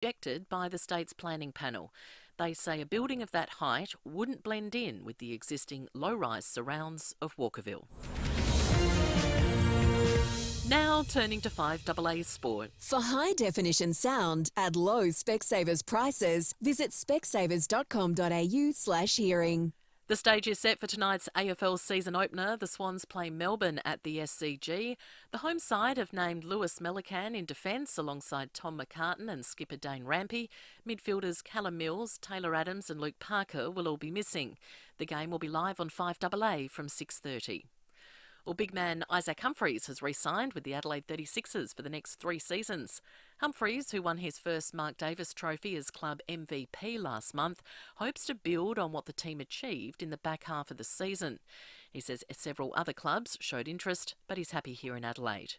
rejected by the state's planning panel. They say a building of that height wouldn't blend in with the existing low-rise surrounds of Walkerville. Now turning to 5AA Sport. For high-definition sound at low Specsavers prices, visit specsavers.com.au/hearing. The stage is set for tonight's AFL season opener. The Swans play Melbourne at the SCG. The home side have named Lewis Melican in defence alongside Tom McCartan and skipper Dane Rampey. Midfielders Callum Mills, Taylor Adams and Luke Parker will all be missing. The game will be live on 5AA from 6:30. Well, big man Isaac Humphries has re-signed with the Adelaide 36ers for the next 3 seasons. Humphries, who won his first Mark Davis Trophy as club MVP last month, hopes to build on what the team achieved in the back half of the season. He says several other clubs showed interest, but he's happy here in Adelaide.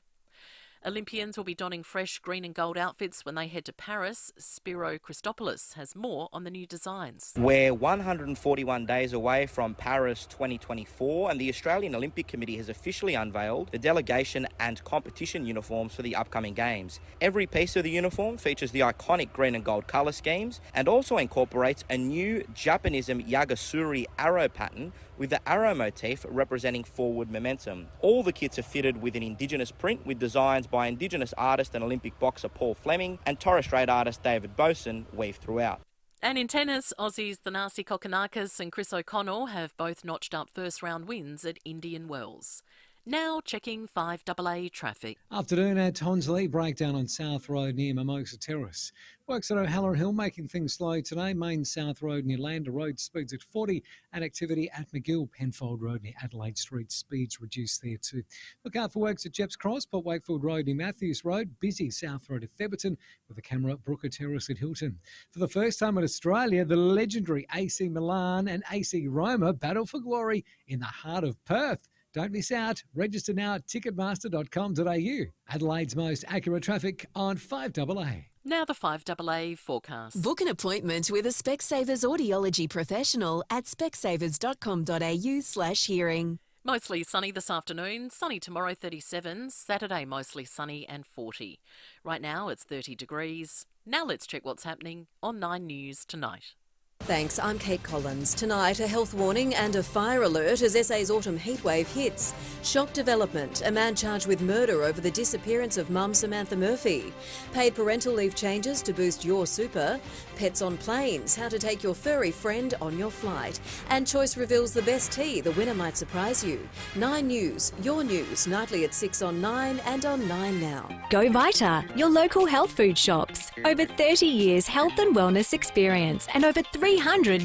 Olympians will be donning fresh green and gold outfits when they head to Paris. Spiro Christopoulos has more on the new designs. We're 141 days away from Paris 2024 and the Australian Olympic Committee has officially unveiled the delegation and competition uniforms for the upcoming Games. Every piece of the uniform features the iconic green and gold colour schemes and also incorporates a new Japanism Yagasuri arrow pattern with the arrow motif representing forward momentum. All the kits are fitted with an Indigenous print with designs by Indigenous artist and Olympic boxer Paul Fleming and Torres Strait artist David Boson weaved throughout. And in tennis, Aussies Thanasi Kokkinakis and Chris O'Connell have both notched up first-round wins at Indian Wells. Now checking 5AA traffic. Afternoon at Tonsley, breakdown on South Road near Mimosa Terrace. Works at O'Halloran Hill, making things slow today. Main South Road near Lander Road, speeds at 40. And activity at McGill, Penfold Road near Adelaide Street, speeds reduced there too. Look out for works at Jepps Cross, Port Wakefield Road near Matthews Road. Busy South Road at Theberton, with a camera at Brooker Terrace at Hilton. For the first time in Australia, the legendary AC Milan and AC Roma battle for glory in the heart of Perth. Don't miss out. Register now at ticketmaster.com.au. Adelaide's most accurate traffic on 5AA. Now the 5AA forecast. Book an appointment with a Specsavers audiology professional at specsavers.com.au/hearing. Mostly sunny this afternoon, sunny tomorrow 37, Saturday mostly sunny and 40. Right now it's 30 degrees. Now let's check what's happening on 9 News tonight. Thanks, I'm Kate Collins. Tonight, a health warning and a fire alert as SA's autumn heatwave hits. Shock development, a man charged with murder over the disappearance of mum Samantha Murphy. Paid parental leave changes to boost your super. Pets on planes, how to take your furry friend on your flight. And Choice reveals the best tea, the winner might surprise you. 9 News, your news, nightly at 6 on 9 and on 9 Now. Go Vita, your local health food shops. Over 30 years health and wellness experience and over 300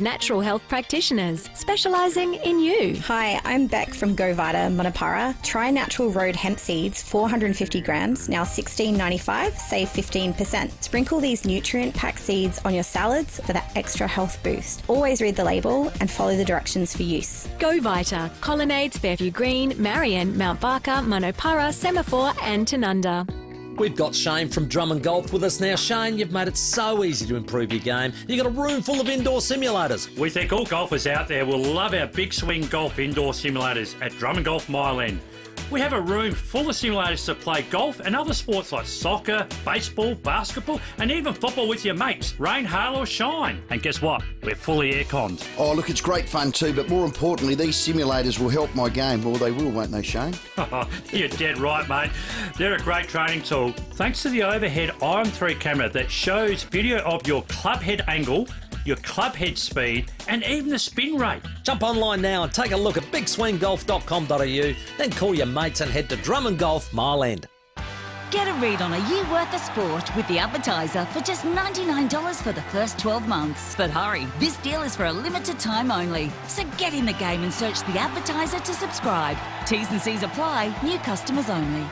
natural health practitioners specialising in you. Hi, I'm Beck from Go Vita Manapara. Try Natural Road hemp seeds, 450 grams, now $16.95, save 15%. Sprinkle these nutrient-packed seeds on your salads for that extra health boost. Always read the label and follow the directions for use. Go Vita, Colonnades, Fairview Green, Marion, Mount Barker, Manapara, Semaphore and Tanunda. We've got Shane from Drummond Golf with us now. Shane, you've made it so easy to improve your game. You've got a room full of indoor simulators. We think all golfers out there will love our Big Swing Golf indoor simulators at Drummond Golf Mile End. We have a room full of simulators to play golf and other sports like soccer, baseball, basketball, and even football with your mates, rain, hail or shine. And guess what? We're fully air-conned. Oh, look, it's great fun too, but more importantly, these simulators will help my game. Well, they will, won't they, Shane? You're dead right, mate. They're a great training tool. Thanks to the overhead Iron 3 camera that shows video of your club head angle, your club head speed, and even the spin rate. Jump online now and take a look at bigswinggolf.com.au, then call your mates and head to Drummond Golf Mile End. Get a read on a year worth of sport with The Advertiser for just $99 for the first 12 months. But hurry, this deal is for a limited time only. So get in the game and search The Advertiser to subscribe. T's and C's apply, new customers only.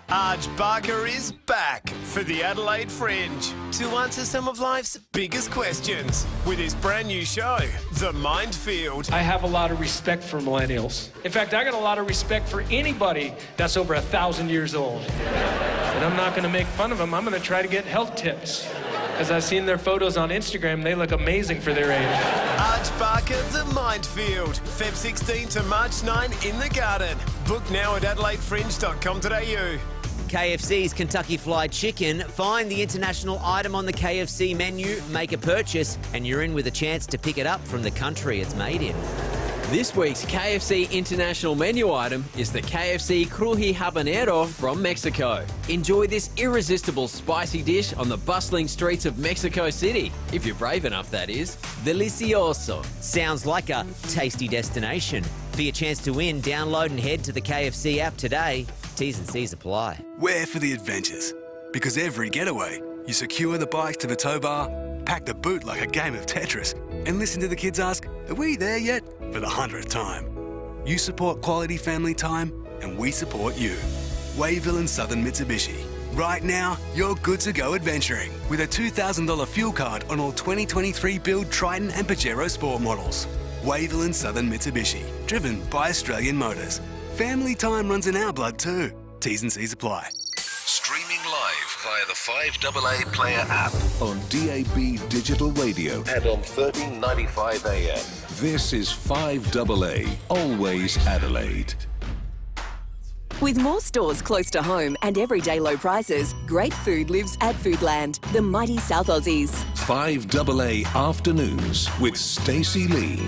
Arj Barker is back for the Adelaide Fringe to answer some of life's biggest questions with his brand new show, The Mindfield. I have a lot of respect for millennials. In fact, I got a lot of respect for anybody that's over 1,000 years old. And I'm not going to make fun of them. I'm going to try to get health tips. As I've seen their photos on Instagram, they look amazing for their age. Arj Barker, The Mindfield, Feb 16 to March 9 in the Garden. Book now at adelaidefringe.com.au. KFC's Kentucky Fried Chicken. Find the international item on the KFC menu, make a purchase, and you're in with a chance to pick it up from the country it's made in. This week's KFC international menu item is the KFC Cruji Habanero from Mexico. Enjoy this irresistible spicy dish on the bustling streets of Mexico City. If you're brave enough, that is. Delicioso. Sounds like a tasty destination. For your chance to win, download and head to the KFC app today. T's and C's apply. We're for the adventures. Because every getaway, you secure the bikes to the tow bar, pack the boot like a game of Tetris, and listen to the kids ask, "Are we there yet?" for the 100th time. You support quality family time, and we support you. Wayville and Southern Mitsubishi. Right now, you're good to go adventuring with a $2,000 fuel card on all 2023 build Triton and Pajero Sport models. Wayville and Southern Mitsubishi, driven by Australian Motors. Family time runs in our blood too. T's and C's apply. Streaming live via the 5AA Player app. On DAB Digital Radio. And on 1395 AM. This is 5AA, always Adelaide. With more stores close to home and everyday low prices, great food lives at Foodland, the mighty South Aussies. 5AA Afternoons with Stacey Lee.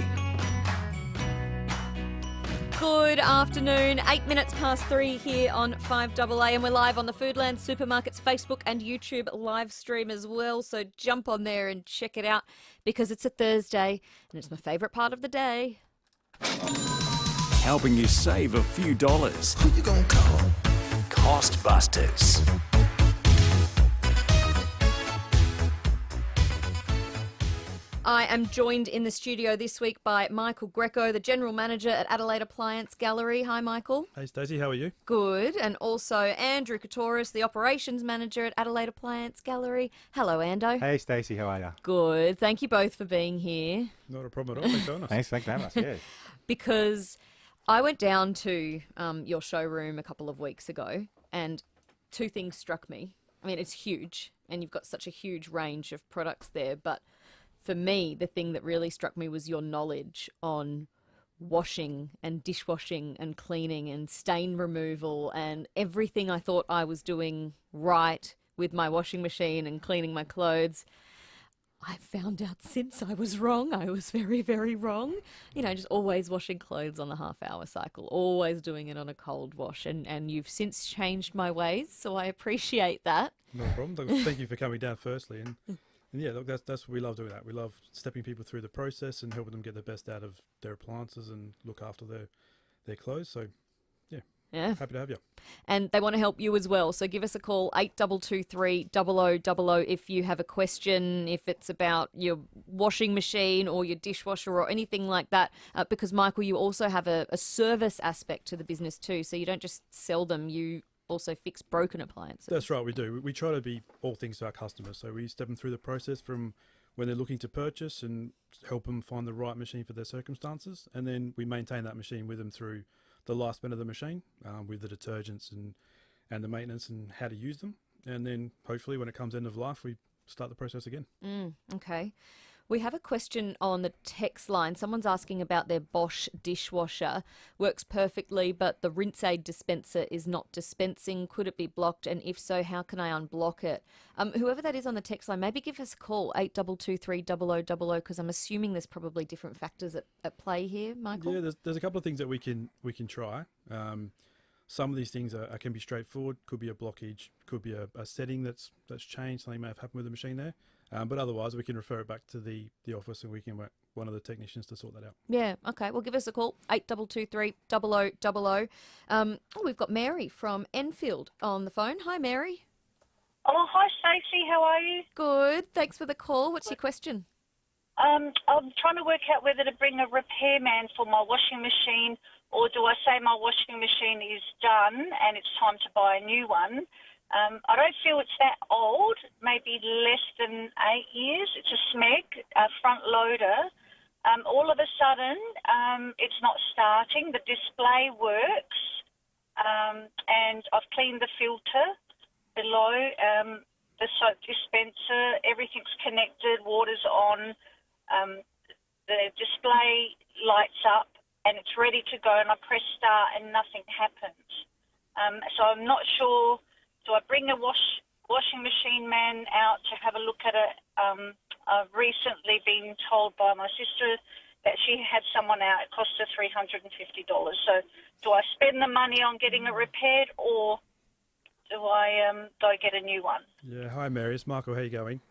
Good afternoon, 8 minutes past 3 here on 5AA, and we're live on the Foodland Supermarkets Facebook and YouTube live stream as well, so jump on there and check it out because it's a Thursday and it's my favourite part of the day. Helping you save a few dollars. Who you gonna call? Cost Busters. I am joined in the studio this week by Michael Greco, the General Manager at Adelaide Appliance Gallery. Hi, Michael. Hey, Stacey, how are you? Good. And also Andrew Katoris, the Operations Manager at Adelaide Appliance Gallery. Hello, Ando. Hey, Stacey, how are you? Good. Thank you both for being here. Not a problem at all. Thanks for having us. Thanks for having us, yeah. Because I went down to your showroom a couple of weeks ago and two things struck me. I mean, it's huge and you've got such a huge range of products there, but for me, the thing that really struck me was your knowledge on washing and dishwashing and cleaning and stain removal and everything I thought I was doing right with my washing machine and cleaning my clothes. I found out since I was wrong. I was very, very wrong. You know, just always washing clothes on the half-hour cycle, always doing it on a cold wash. And you've since changed my ways, so I appreciate that. No problem. Thank you for coming down firstly. And yeah, look, that's what we love doing that. We love stepping people through the process and helping them get the best out of their appliances and look after their clothes. So, yeah, happy to have you. And they want to help you as well. So give us a call, 8223 0000 if you have a question, if it's about your washing machine or your dishwasher or anything like that. Because, Michael, you also have a service aspect to the business too. So you don't just sell them, you also fix broken appliances. That's right, we do. We try to be all things to our customers. So we step them through the process from when they're looking to purchase and help them find the right machine for their circumstances. And then we maintain that machine with them through the lifespan of the machine with the detergents and the maintenance and how to use them. And then hopefully when it comes end of life, we start the process again. Okay. We have a question on the text line. Someone's asking about their Bosch dishwasher. Works perfectly, but the rinse aid dispenser is not dispensing. Could it be blocked? And if so, how can I unblock it? Whoever that is on the text line, maybe give us a call, 8223 0000, because I'm assuming there's probably different factors at play here, Michael. Yeah, there's a couple of things that we can try. Some of these things can be straightforward. Could be a blockage. Could be a setting that's changed. Something may have happened with the machine there. But otherwise, we can refer it back to the office and we can work one of the technicians to sort that out. Yeah, okay. Well, give us a call, 8223 0000. We've got Mary from Enfield on the phone. Hi, Mary. Oh, hi, Stacey. How are you? Good. Thanks for the call. What's your question? I'm trying to work out whether to bring a repairman for my washing machine or do I say my washing machine is done and it's time to buy a new one. I don't feel it's that old, maybe less than 8 years. It's a SMEG, a front loader. All of a sudden, it's not starting. The display works, and I've cleaned the filter below, the soap dispenser. Everything's connected, water's on. The display lights up, and it's ready to go, and I press start, and nothing happens. So I'm not sure do I bring a washing machine man out to have a look at it? I've recently been told by my sister that she had someone out. It cost her $350. So do I spend the money on getting it repaired, or do I get a new one? Yeah. Hi, Mary. It's Michael. How you going?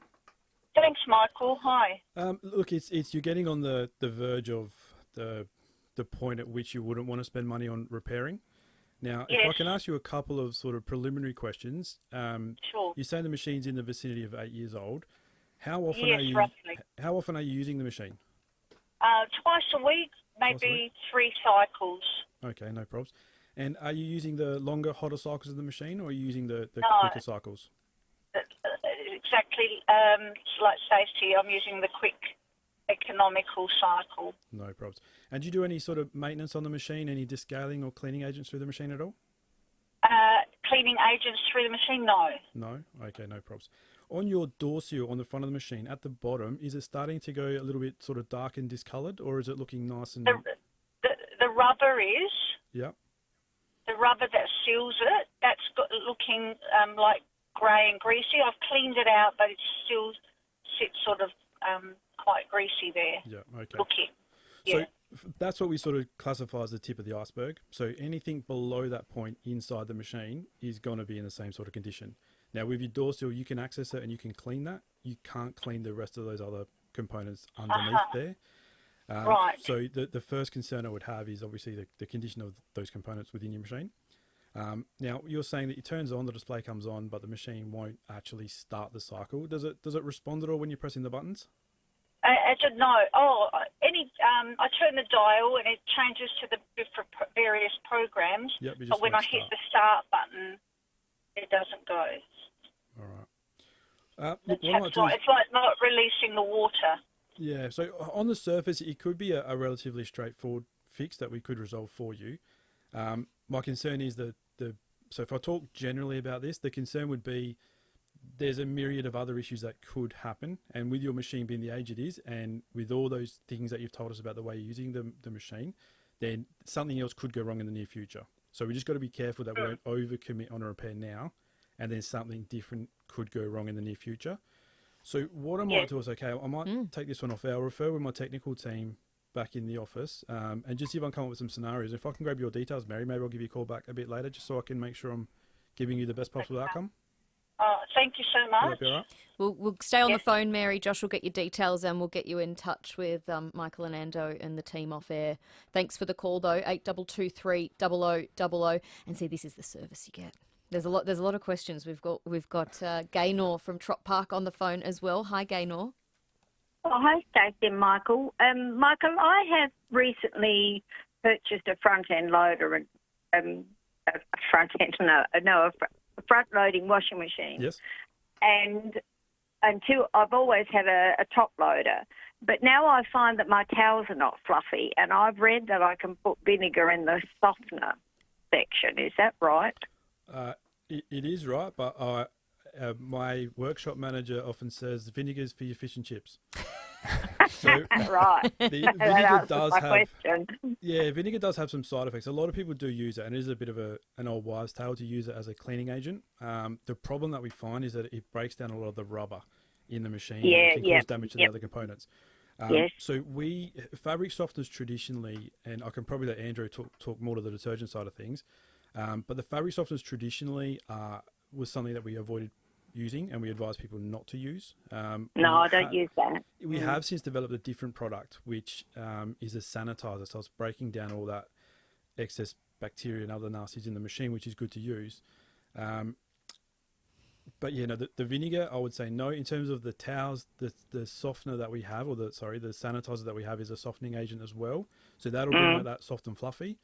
Thanks, Michael. Hi. Look, it's you're getting on the verge of the point at which you wouldn't want to spend money on repairing. Now, Yes. if I can ask you a couple of sort of preliminary questions. Sure. You say the machine's in the vicinity of 8 years old. How often Yes, are you? roughly. How often are you using the machine? Twice a week, maybe 3 cycles. Okay, no problems. And are you using the longer, hotter cycles of the machine, or are you using the No. quicker cycles? Exactly. Like Stacey, I'm using the quick economical cycle. No problems. And do you do any sort of maintenance on the machine, any descaling or cleaning agents through the machine at all? Cleaning agents through the machine? No. No? Okay, no problems. On your door seal on the front of the machine, at the bottom, is it starting to go a little bit sort of dark and discoloured, or is it looking nice and... The rubber is. Yeah. The rubber that seals it, that's looking like grey and greasy. I've cleaned it out, but it still sits sort of quite greasy there. Yeah, okay. Looking. Yeah. So that's what we sort of classify as the tip of the iceberg. So anything below that point inside the machine is going to be in the same sort of condition. Now, with your door seal, you can access it and you can clean that. You can't clean the rest of those other components underneath there. Right. So the first concern I would have is obviously the condition of those components within your machine. Now, you're saying that it turns on, the display comes on, but the machine won't actually start the cycle. Does it respond at all when you're pressing the buttons? I don't know. I turn the dial and it changes to the different various programs. Yep, you just but when I won't hit start. the start button, it doesn't go. All right. Look, what I might do is- It's like not releasing the water. Yeah, so on the surface, it could be a relatively straightforward fix that we could resolve for you. My concern is so if I talk generally about this, the concern would be there's a myriad of other issues that could happen. And with your machine being the age it is, and with all those things that you've told us about the way you're using the machine, then something else could go wrong in the near future. So we just got to be careful that we don't overcommit on a repair now, and then something different could go wrong in the near future. So what I might do is, okay, I might take this one off. I'll refer with my technical team back in the office and just see if I can come up with some scenarios. If I can grab your details, Mary, maybe I'll give you a call back a bit later just so I can make sure I'm giving you the best possible outcome. Thank you so much. Will that be all right? We'll stay on the phone, Mary. Josh will get your details and we'll get you in touch with Michael and Ando and the team off air. Thanks for the call, though, 8223 0000. And see, this is the service you get. There's a lot of questions. We've got Gaynor from Trop Park on the phone as well. Hi, Gaynor. Oh, hi, Stacey and Michael. Michael, I have recently purchased a front-end loader, a front-loading washing machine. Yes. And until I've always had a top loader, but now I find that my towels are not fluffy, and I've read that I can put vinegar in the softener section. Is that right? It is right, but my workshop manager often says vinegar's for your fish and chips. So right. The vinegar does have question. Yeah, vinegar does have some side effects. A lot of people do use it, and it is a bit of an old wives' tale to use it as a cleaning agent. The problem that we find is that it breaks down a lot of the rubber in the machine. And can cause damage to the other components. Yes. So fabric softeners traditionally, and I can probably let Andrew talk more to the detergent side of things. But the fabric softeners traditionally was something that we avoided using and we advise people not to use. No, I don't use that. We have since developed a different product, which is a sanitizer. So it's breaking down all that excess bacteria and other nasties in the machine, which is good to use. But yeah, no, the vinegar, I would say no. In terms of the towels, the softener that we have, the sanitizer that we have is a softening agent as well. So that'll bring that soft and fluffy.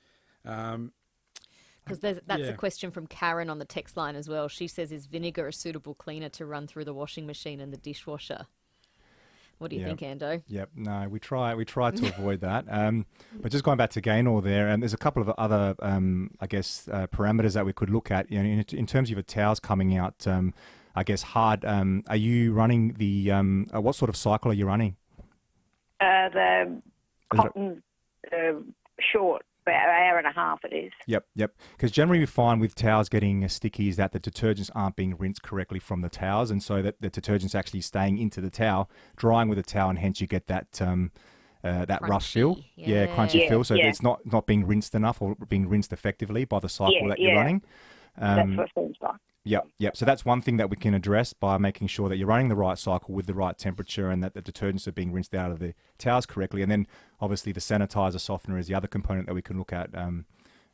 Because that's a question from Karen on the text line as well. She says, is vinegar a suitable cleaner to run through the washing machine and the dishwasher? What do you think, Ando? Yep, no, we try to avoid that. But just going back to Gaynor there, and there's a couple of other, parameters that we could look at. You know, in terms of your towels coming out, hard. Are you running the what sort of cycle are you running? The cotton short. about an hour and a half it is. Yep. Because generally we find with towels getting sticky is that the detergents aren't being rinsed correctly from the towels, and so that the detergent's actually staying into the towel, drying with the towel, and hence you get that that rough feel. Yeah, crunchy feel. So it's not being rinsed enough or being rinsed effectively by the cycle that you're running. That's what it seems like. Yep. So that's one thing that we can address by making sure that you're running the right cycle with the right temperature and that the detergents are being rinsed out of the towels correctly. And then obviously the sanitizer softener is the other component that we can look at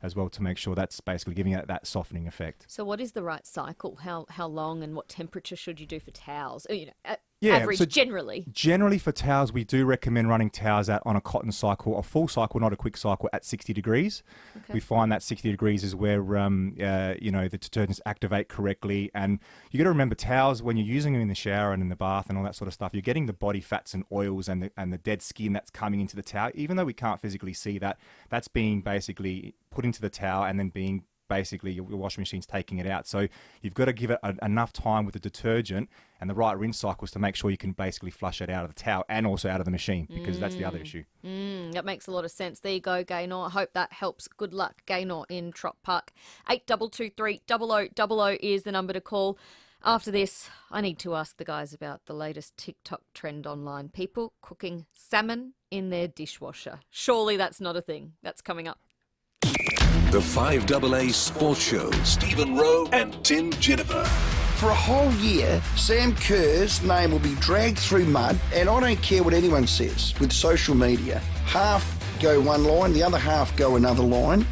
as well to make sure that's basically giving it that softening effect. So what is the right cycle? How long and what temperature should you do for towels? Average, so generally. Generally for towels, we do recommend running towels out on a cotton cycle, a full cycle, not a quick cycle, at 60 degrees. Okay. We find that 60 degrees is where, the detergents activate correctly. And you got to remember towels, when you're using them in the shower and in the bath and all that sort of stuff, you're getting the body fats and oils and the dead skin that's coming into the towel. Even though we can't physically see that, that's being basically put into the towel and then being basically your washing machine's taking it out. So you've got to give it enough time with the detergent and the right rinse cycles to make sure you can basically flush it out of the towel and also out of the machine, because that's the other issue. That makes a lot of sense. There you go, Gaynor. I hope that helps. Good luck, Gaynor in Trop Park. 8223 0000 is the number to call. After this, I need to ask the guys about the latest TikTok trend online. People cooking salmon in their dishwasher. Surely that's not a thing. That's coming up. The 5AA Sports Show. Stephen Rowe and Tim Jennifer. For a whole year, Sam Kerr's name will be dragged through mud, and I don't care what anyone says with social media. Half go one line, the other half go another line.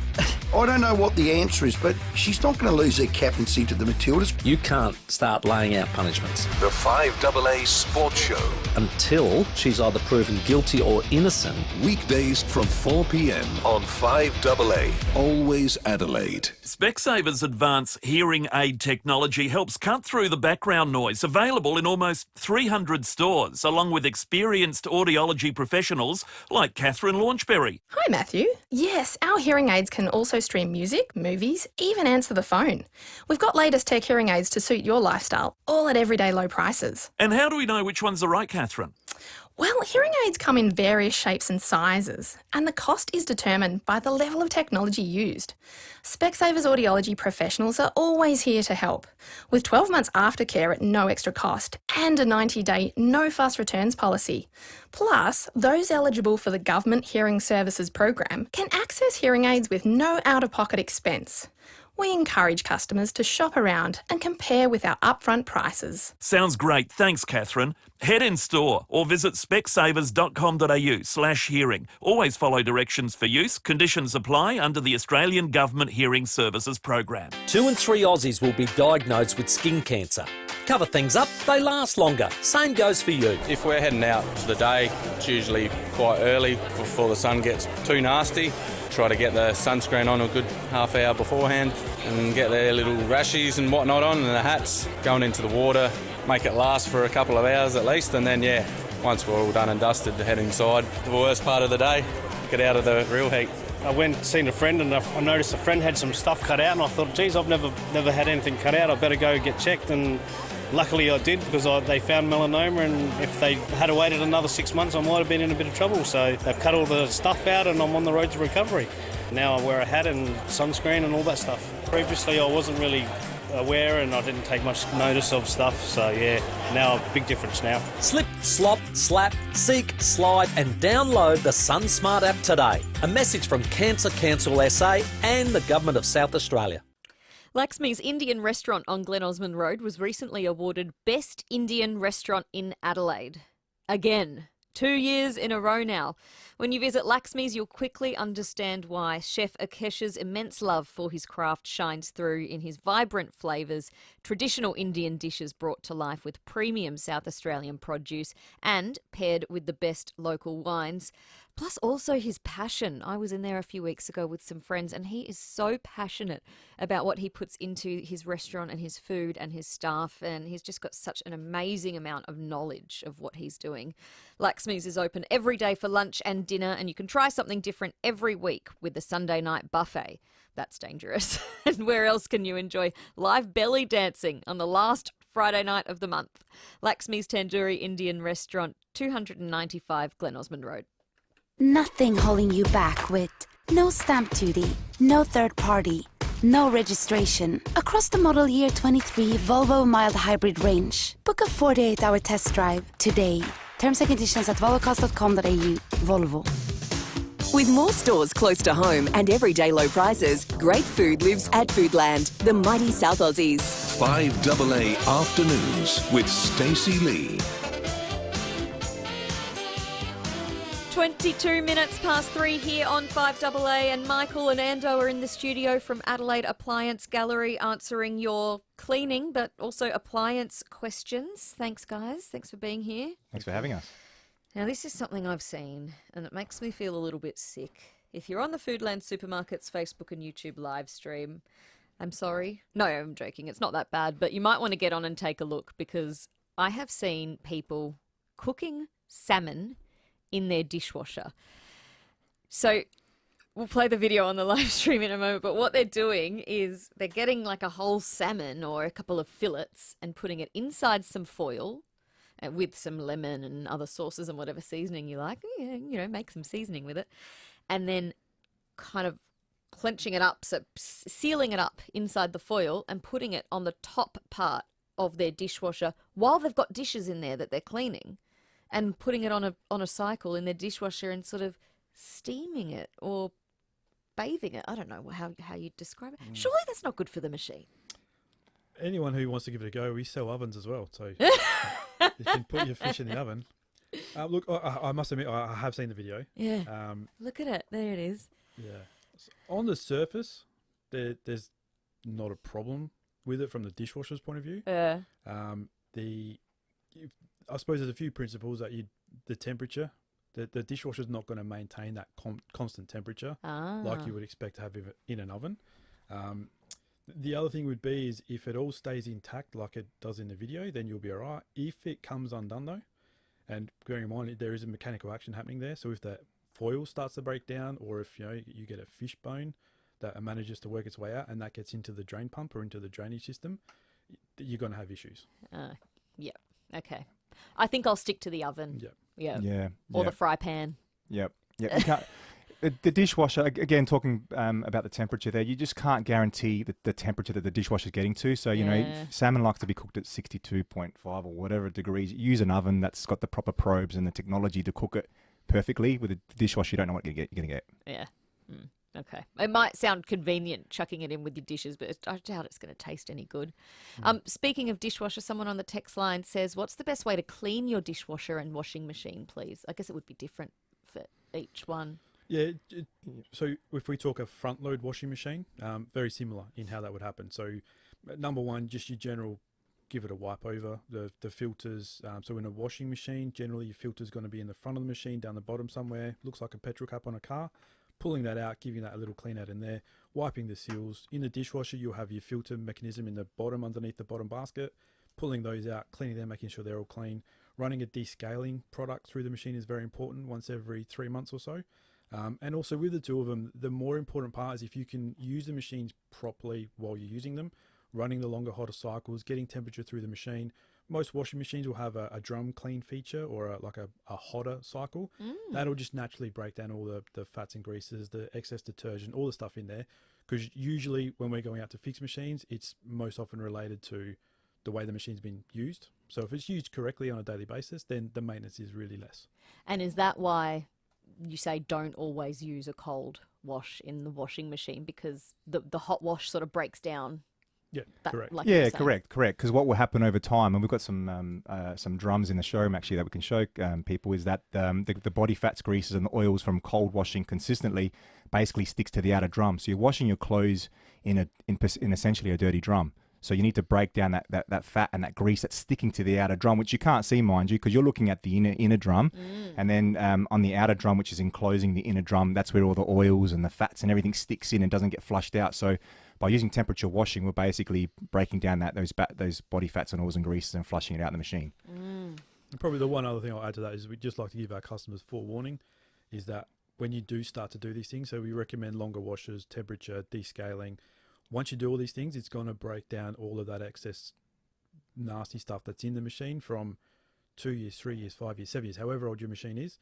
I don't know what the answer is, but she's not going to lose her captaincy to the Matildas. You can't start laying out punishments. The 5AA Sports Show. Until she's either proven guilty or innocent. Weekdays from 4 p.m. on 5AA. Always Adelaide. Specsavers advanced hearing aid technology helps cut through the background noise, available in almost 300 stores, along with experienced audiology professionals like Catherine Launchberry. Hi, Matthew. Yes, our hearing aids can also stream music, movies, even answer the phone. We've got latest tech hearing aids to suit your lifestyle, all at everyday low prices. And how do we know which one's the right, Catherine? Well, hearing aids come in various shapes and sizes, and the cost is determined by the level of technology used. Specsavers audiology professionals are always here to help, with 12 months aftercare at no extra cost and a 90-day no-fuss returns policy. Plus, those eligible for the Government Hearing Services program can access hearing aids with no out-of-pocket expense. We encourage customers to shop around and compare with our upfront prices. Sounds great. Thanks, Catherine. Head in store or visit specsavers.com.au/hearing. Always follow directions for use. Conditions apply under the Australian Government Hearing Services program. 2 in 3 Aussies will be diagnosed with skin cancer. Cover things up, they last longer. Same goes for you. If we're heading out for the day, it's usually quite early before the sun gets too nasty. Try to get the sunscreen on a good half hour beforehand and get their little rashies and whatnot on and the hats going into the water, make it last for a couple of hours at least, and then once we're all done and dusted, to head inside. The worst part of the day, get out of the real heat. I went and seen a friend and I noticed a friend had some stuff cut out and I thought, geez, I've never had anything cut out, I better go get checked, and luckily I did, because they found melanoma, and if they had waited another 6 months I might have been in a bit of trouble. So they've cut all the stuff out and I'm on the road to recovery. Now I wear a hat and sunscreen and all that stuff. Previously I wasn't really aware and I didn't take much notice of stuff, so now a big difference now. Slip, slop, slap, seek, slide and download the SunSmart app today. A message from Cancer Council SA and the Government of South Australia. Laxmi's Indian restaurant on Glen Osmond Road was recently awarded Best Indian Restaurant in Adelaide. Again, 2 years in a row now. When you visit Laxmi's, you'll quickly understand why. Chef Akesh's immense love for his craft shines through in his vibrant flavours, traditional Indian dishes brought to life with premium South Australian produce and paired with the best local wines. Plus also his passion. I was in there a few weeks ago with some friends and he is so passionate about what he puts into his restaurant and his food and his staff, and he's just got such an amazing amount of knowledge of what he's doing. Laxmi's is open every day for lunch and dinner, and you can try something different every week with the Sunday night buffet. That's dangerous. And where else can you enjoy live belly dancing on the last Friday night of the month? Laxmi's Tandoori Indian Restaurant, 295 Glen Osmond Road. Nothing holding you back with No stamp duty, no third party, no registration. Across the model year 23 Volvo mild hybrid range. Book a 48-hour test drive today. Terms and conditions at volvocars.com.au. Volvo. With more stores close to home and everyday low prices, great food lives at Foodland, the mighty South Aussies. 5AA Afternoons with Stacey Lee. 22 minutes past 3 here on 5AA, and Michael and Ando are in the studio from Adelaide Appliance Gallery answering your cleaning but also appliance questions. Thanks, guys. Thanks for being here. Thanks for having us. Now, this is something I've seen, and it makes me feel a little bit sick. If you're on the Foodland Supermarkets Facebook and YouTube live stream, I'm sorry. No, I'm joking. It's not that bad, but you might want to get on and take a look, because I have seen people cooking salmon in their dishwasher. So we'll play the video on the live stream in a moment, but what they're doing is they're getting like a whole salmon or a couple of fillets and putting it inside some foil, with some lemon and other sauces and whatever seasoning you like. Yeah, you know, make some seasoning with it. And then kind of clenching it up, so sealing it up inside the foil and putting it on the top part of their dishwasher while they've got dishes in there that they're cleaning, and putting it on a cycle in their dishwasher and sort of steaming it or bathing it. I don't know how you describe it. Surely that's not good for the machine. Anyone who wants to give it a go, we sell ovens as well, so you can put your fish in the oven. Look, I must admit, I have seen the video. Yeah. Look at it. There it is. Yeah. So on the surface, there's not a problem with it from the dishwasher's point of view. Yeah. I suppose there's a few principles that the temperature, the dishwasher's not going to maintain that constant temperature like you would expect to have in an oven. The other thing would be is if it all stays intact like it does in the video, then you'll be all right. If it comes undone though, and bearing in mind there is a mechanical action happening there, so if the foil starts to break down, or if you get a fish bone that manages to work its way out and that gets into the drain pump or into the drainage system, you're going to have issues. Yep. Okay. I think I'll stick to the oven. Yep. Yeah. Yeah. Or the fry pan. Yep. Yep. You can't, the dishwasher, again, talking about the temperature there, you just can't guarantee the temperature that the dishwasher's getting to. So, you know, salmon likes to be cooked at 62.5 or whatever degrees. Use an oven that's got the proper probes and the technology to cook it perfectly. With a dishwasher, you don't know what you're going to get. Yeah. Okay. It might sound convenient chucking it in with your dishes, but I doubt it's going to taste any good. Speaking of dishwasher, someone on the text line says, what's the best way to clean your dishwasher and washing machine, please? I guess it would be different for each one. Yeah, so if we talk a front load washing machine, very similar in how that would happen. So number one, just your general, give it a wipe over the filters. So in a washing machine, generally your filter's going to be in the front of the machine, down the bottom somewhere, looks like a petrol cap on a car. Pulling that out, giving that a little clean out in there, wiping the seals. In the dishwasher, you'll have your filter mechanism in the bottom, underneath the bottom basket. Pulling those out, cleaning them, making sure they're all clean. Running a descaling product through the machine is very important, once every 3 months or so. And also with the two of them, the more important part is if you can use the machines properly while you're using them, running the longer, hotter cycles, getting temperature through the machine. Most washing machines will have a drum clean feature or a hotter cycle. That'll just naturally break down all the fats and greases, the excess detergent, all the stuff in there. Because usually when we're going out to fix machines, it's most often related to the way the machine's been used. So if it's used correctly on a daily basis, then the maintenance is really less. And is that why you say don't always use a cold wash in the washing machine, because the hot wash sort of breaks down? Yeah, correct. Like correct. Because what will happen over time, and we've got some drums in the showroom actually that we can show people, is that the body fats, greases, and the oils from cold washing consistently basically sticks to the outer drum. So you're washing your clothes in essentially a dirty drum. So you need to break down that fat and that grease that's sticking to the outer drum, which you can't see, mind you, because you're looking at the inner drum. And then on the outer drum, which is enclosing the inner drum, that's where all the oils and the fats and everything sticks in and doesn't get flushed out. So by using temperature washing, we're basically breaking down those body fats and oils and greases and flushing it out in the machine. And probably the one other thing I'll add to that is we'd just like to give our customers forewarning, is that when you do start to do these things, so we recommend longer washes, temperature, descaling. Once you do all these things, it's going to break down all of that excess nasty stuff that's in the machine from 2 years, 3 years, 5 years, 7 years, however old your machine is.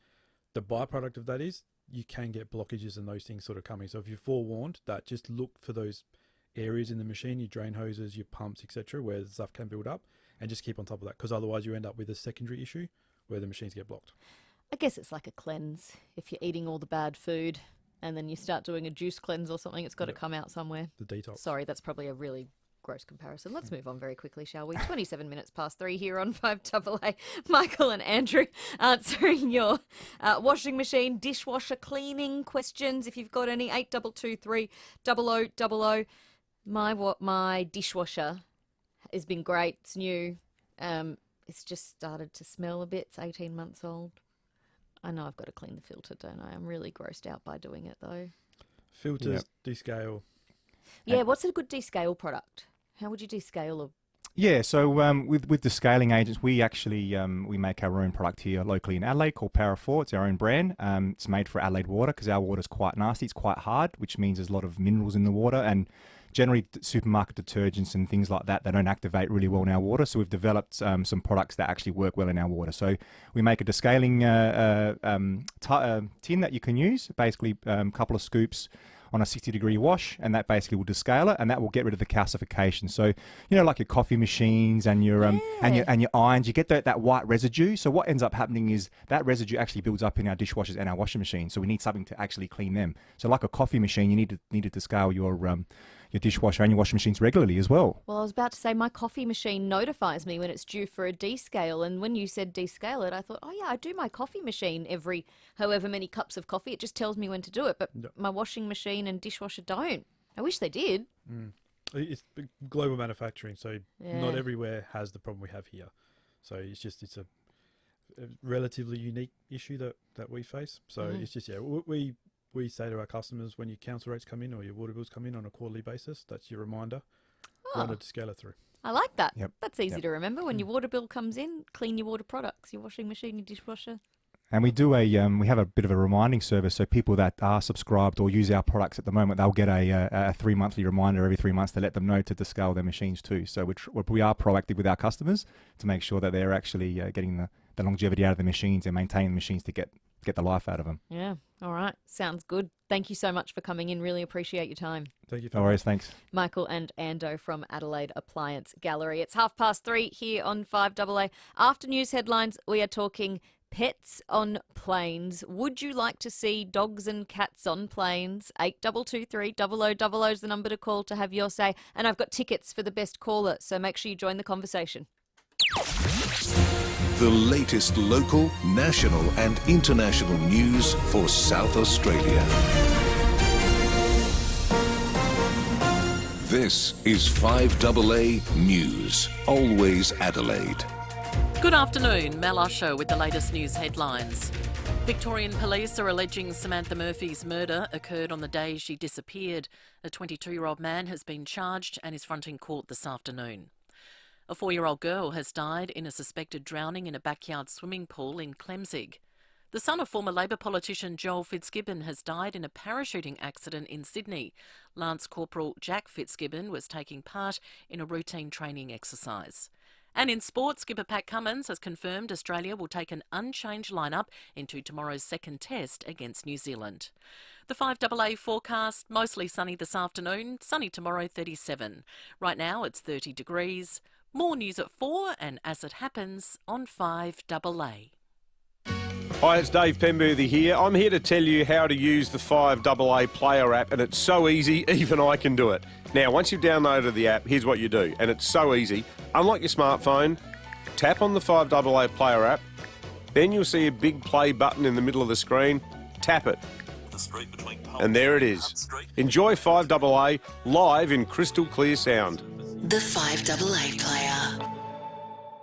the byproduct of that is you can get blockages and those things sort of coming. So if you're forewarned, that just look for those areas in the machine, your drain hoses, your pumps, etc., where the stuff can build up, and just keep on top of that, because otherwise you end up with a secondary issue where the machines get blocked. I guess it's like a cleanse. If you're eating all the bad food and then you start doing a juice cleanse or something, it's got to come out somewhere. The detox. Sorry, that's probably a really gross comparison. Let's move on very quickly, shall we? 27 minutes past 3 here on 5AA. Michael and Andrew answering your washing machine, dishwasher cleaning questions. If you've got any, 8223 0000. My dishwasher has been great. It's new. It's just started to smell a bit. It's 18 months old. I know I've got to clean the filter, don't I? I'm really grossed out by doing it, though. Filters, descale. Yeah, what's a good descale product? How would you descale a... Yeah, so with the scaling agents, we actually we make our own product here locally in Adelaide called Power 4. It's our own brand. It's made for Adelaide water because our water's quite nasty. It's quite hard, which means there's a lot of minerals in the water, and generally supermarket detergents and things like that, they don't activate really well in our water. So we've developed some products that actually work well in our water. So we make a descaling tin that you can use, basically a couple of scoops on a 60-degree wash, and that basically will descale it, and that will get rid of the calcification. So, you know, like your coffee machines and your and your irons, you get that white residue. So what ends up happening is that residue actually builds up in our dishwashers and our washing machines. So we need something to actually clean them. So like a coffee machine, you need to descale your dishwasher and your washing machines regularly as well. Well, I was about to say my coffee machine notifies me when it's due for a descale, and when you said descale it, I thought, oh yeah, I do my coffee machine every however many cups of coffee. It just tells me when to do it, but my washing machine and dishwasher don't. I wish they did. It's global manufacturing, so not everywhere has the problem we have here. So it's a relatively unique issue that we face. So it's just, we say to our customers, when your council rates come in or your water bills come in on a quarterly basis, that's your reminder. Run it to scale it through. I like that. Yep. That's easy to remember. When your water bill comes in, clean your water products, your washing machine, your dishwasher. And we do we have a bit of a reminding service, so people that are subscribed or use our products at the moment, they'll get a 3-monthly reminder every 3 months to let them know to descale their machines too. So we are proactive with our customers to make sure that they're actually getting the longevity out of the machines and maintaining the machines to get the life out of them. Yeah. All right. Sounds good. Thank you so much for coming in. Really appreciate your time. Thank you. No worries. Thanks. Michael and Ando from Adelaide Appliance Gallery. It's 3:30 here on 5AA. After news headlines, we are talking pets on planes. Would you like to see dogs and cats on planes? 8223 0000 is the number to call to have your say. And I've got tickets for the best caller, so make sure you join the conversation. The latest local, national and international news for South Australia. This is 5AA News, always Adelaide. Good afternoon, Mel Usher with the latest news headlines. Victorian police are alleging Samantha Murphy's murder occurred on the day she disappeared. A 22-year-old man has been charged and is fronting court this afternoon. A 4-year-old girl has died in a suspected drowning in a backyard swimming pool in Clemzig. The son of former Labor politician Joel Fitzgibbon has died in a parachuting accident in Sydney. Lance Corporal Jack Fitzgibbon was taking part in a routine training exercise. And in sport, skipper Pat Cummins has confirmed Australia will take an unchanged lineup into tomorrow's second test against New Zealand. The 5AA forecast, mostly sunny this afternoon, sunny tomorrow 37. Right now it's 30 degrees. More news at 4 and as it happens on 5AA. Hi, it's Dave Pemberthy here. I'm here to tell you how to use the 5AA Player app, and it's so easy, even I can do it. Now, once you've downloaded the app, here's what you do, and it's so easy. Unlock your smartphone, tap on the 5AA Player app, then you'll see a big play button in the middle of the screen. Tap it. And there it is. Enjoy 5AA live in crystal clear sound. The 5AA Player.